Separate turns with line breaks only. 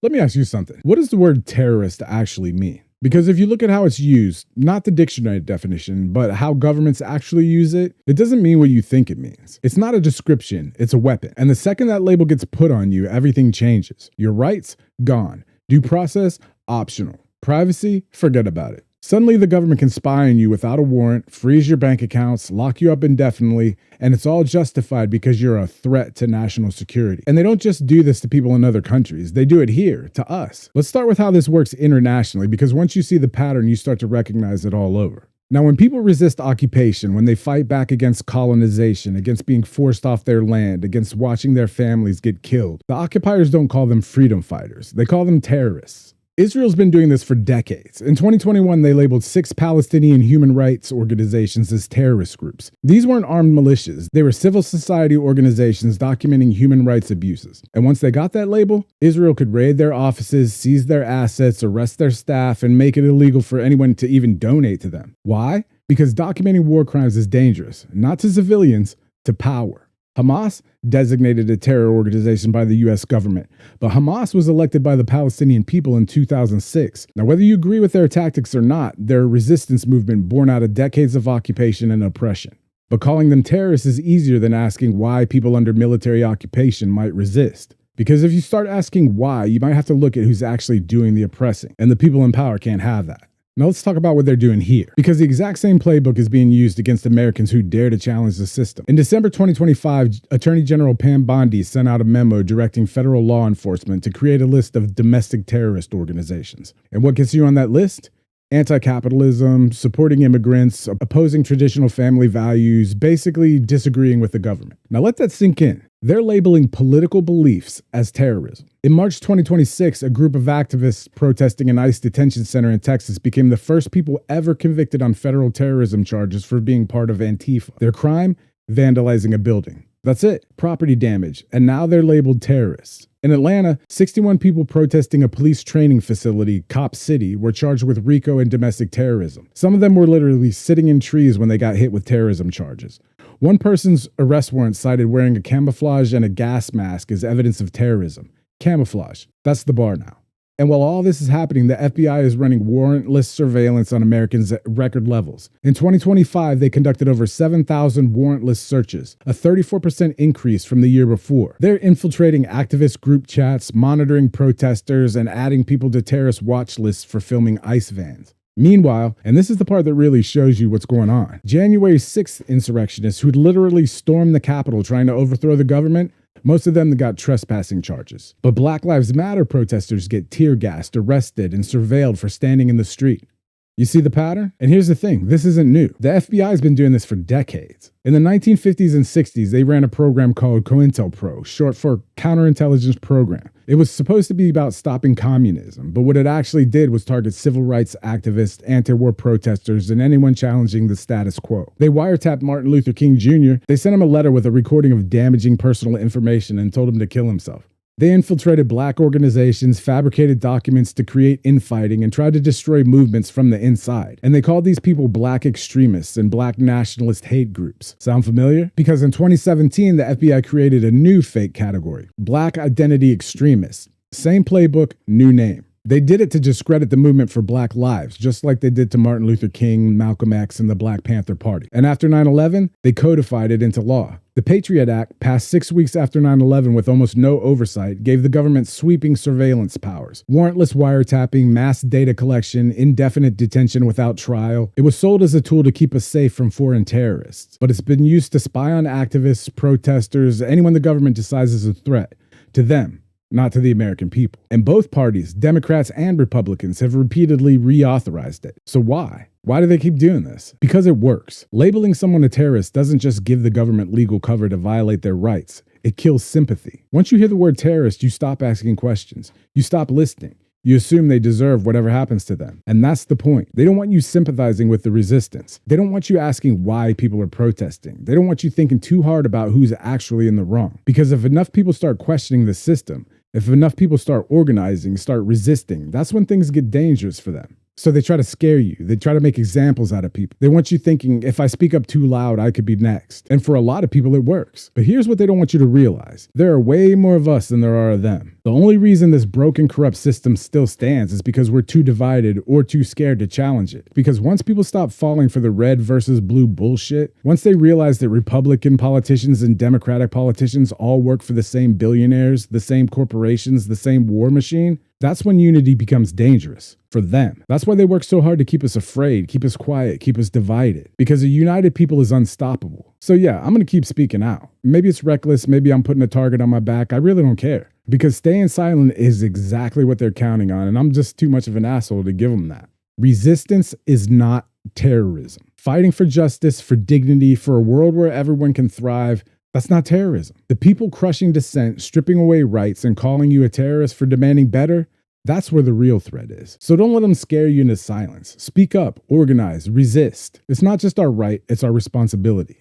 Let me ask you something. What does the word terrorist actually mean? Because if you look at how it's used, not the dictionary definition, but how governments actually use it, it doesn't mean what you think it means. It's not a description, it's a weapon. And the second that label gets put on you, everything changes. Your rights, gone. Due process, optional. Privacy, forget about it. Suddenly, the government can spy on you without a warrant, freeze your bank accounts, lock you up indefinitely, and it's all justified because you're a threat to national security. And they don't just do this to people in other countries, they do it here, to us. Let's start with how this works internationally, because once you see the pattern, you start to recognize it all over. Now, when people resist occupation, when they fight back against colonization, against being forced off their land, against watching their families get killed, the occupiers don't call them freedom fighters, they call them terrorists. Israel's been doing this for decades. In 2021, they labeled 6 Palestinian human rights organizations as terrorist groups. These weren't armed militias. They were civil society organizations documenting human rights abuses. And once they got that label, Israel could raid their offices, seize their assets, arrest their staff, and make it illegal for anyone to even donate to them. Why? Because documenting war crimes is dangerous, not to civilians, to power. Hamas, designated a terror organization by the US government, but Hamas was elected by the Palestinian people in 2006. Now, whether you agree with their tactics or not, they're a resistance movement born out of decades of occupation and oppression. But calling them terrorists is easier than asking why people under military occupation might resist. Because if you start asking why, you might have to look at who's actually doing the oppressing, and the people in power can't have that. Now let's talk about what they're doing here, because the exact same playbook is being used against Americans who dare to challenge the system. In December 2025, Attorney General Pam Bondi sent out a memo directing federal law enforcement to create a list of domestic terrorist organizations. And what gets you on that list? Anti-capitalism, supporting immigrants, opposing traditional family values, basically disagreeing with the government. Now let that sink in. They're labeling political beliefs as terrorism. In March 2026, a group of activists protesting an ICE detention center in Texas became the first people ever convicted on federal terrorism charges for being part of Antifa. Their crime? Vandalizing a building. That's it. Property damage. And now they're labeled terrorists. In Atlanta, 61 people protesting a police training facility, Cop City, were charged with RICO and domestic terrorism. Some of them were literally sitting in trees when they got hit with terrorism charges. One person's arrest warrant cited wearing a camouflage and a gas mask as evidence of terrorism. Camouflage. That's the bar now. And while all this is happening, the FBI is running warrantless surveillance on Americans at record levels. In 2025, they conducted over 7,000 warrantless searches, a 34% increase from the year before. They're infiltrating activist group chats, monitoring protesters, and adding people to terrorist watch lists for filming ICE vans. Meanwhile, and this is the part that really shows you what's going on, January 6th insurrectionists who'd literally stormed the Capitol trying to overthrow the government, most of them got trespassing charges. But Black Lives Matter protesters get tear gassed, arrested, and surveilled for standing in the street. You see the pattern? And here's the thing, this isn't new. The FBI has been doing this for decades. In the 1950s and 60s, they ran a program called COINTELPRO, short for Counterintelligence Program. It was supposed to be about stopping communism, but what it actually did was target civil rights activists, anti-war protesters, and anyone challenging the status quo. They wiretapped Martin Luther King Jr. They sent him a letter with a recording of damaging personal information and told him to kill himself. They infiltrated black organizations, fabricated documents to create infighting, and tried to destroy movements from the inside. And they called these people black extremists and black nationalist hate groups. Sound familiar? Because in 2017, the FBI created a new fake category, Black Identity Extremists. Same playbook, new name. They did it to discredit the movement for Black lives, just like they did to Martin Luther King, Malcolm X, and the Black Panther Party. And after 9/11, they codified it into law. The PATRIOT Act, passed 6 weeks after 9/11 with almost no oversight, gave the government sweeping surveillance powers. Warrantless wiretapping, mass data collection, indefinite detention without trial. It was sold as a tool to keep us safe from foreign terrorists. But it's been used to spy on activists, protesters, anyone the government decides is a threat. To them. Not to the American people. And both parties, Democrats and Republicans, have repeatedly reauthorized it. So why? Why do they keep doing this? Because it works. Labeling someone a terrorist doesn't just give the government legal cover to violate their rights. It kills sympathy. Once you hear the word terrorist, you stop asking questions. You stop listening. You assume they deserve whatever happens to them. And that's the point. They don't want you sympathizing with the resistance. They don't want you asking why people are protesting. They don't want you thinking too hard about who's actually in the wrong. Because if enough people start questioning the system, if enough people start organizing, start resisting, that's when things get dangerous for them. So they try to scare you. They try to make examples out of people. They want you thinking, if I speak up too loud, I could be next. And for a lot of people, it works. But here's what they don't want you to realize. There are way more of us than there are of them. The only reason this broken, corrupt system still stands is because we're too divided or too scared to challenge it. Because once people stop falling for the red versus blue bullshit, once they realize that Republican politicians and Democratic politicians all work for the same billionaires, the same corporations, the same war machine, that's when unity becomes dangerous for them. That's why they work so hard to keep us afraid, keep us quiet, keep us divided. Because a united people is unstoppable. So yeah, I'm going to keep speaking out. Maybe it's reckless. Maybe I'm putting a target on my back. I really don't care. Because staying silent is exactly what they're counting on. And I'm just too much of an asshole to give them that. Resistance is not terrorism. Fighting for justice, for dignity, for a world where everyone can thrive, that's not terrorism. The people crushing dissent, stripping away rights, and calling you a terrorist for demanding better, that's where the real threat is. So don't let them scare you into silence. Speak up, organize, resist. It's not just our right, it's our responsibility.